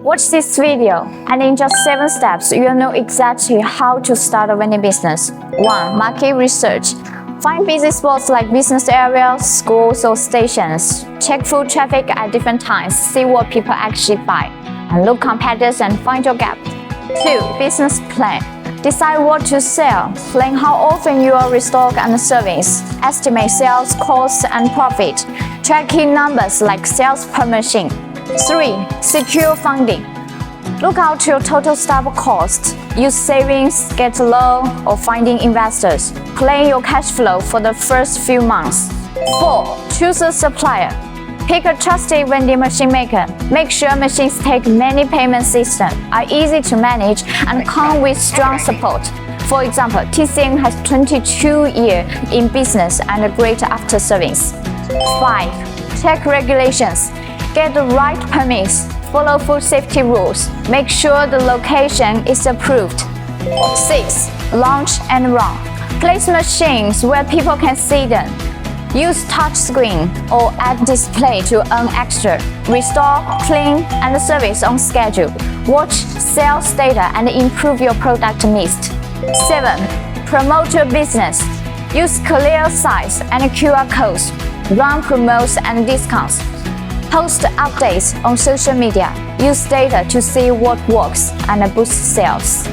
Watch this video, and in just 7 steps, you'll know exactly how to start a vending business. 1. Market research. Find busy spots like business areas, schools, or stations. Check foot traffic at different times, see what people actually buy, and look competitors and find your gap. 2. Business plan. Decide what to sell. Plan how often you will restock and service. Estimate sales, costs, and profit. Track key numbers like sales per machine. 3. Secure funding. Look out your total startup cost. Use savings, get a loan, or finding investors. Plan your cash flow for the first few months. 4. Choose a supplier. Pick a trusted vending machine maker. Make sure machines take many payment systems, are easy to manage, and come with strong support. For example, TCN has 22 years in business and a great after-service. 5. Check regulations. Get the right permits. Follow food safety rules. Make sure the location is approved. 6. Launch and run. Place machines where people can see them. Use touchscreen or add display to earn extra. Restore, clean, and service on schedule. Watch sales data and improve your product mix. 7. Promote your business. Use clear signs and QR codes. Run promos and discounts. Post updates on social media. Use data to see what works and boost sales.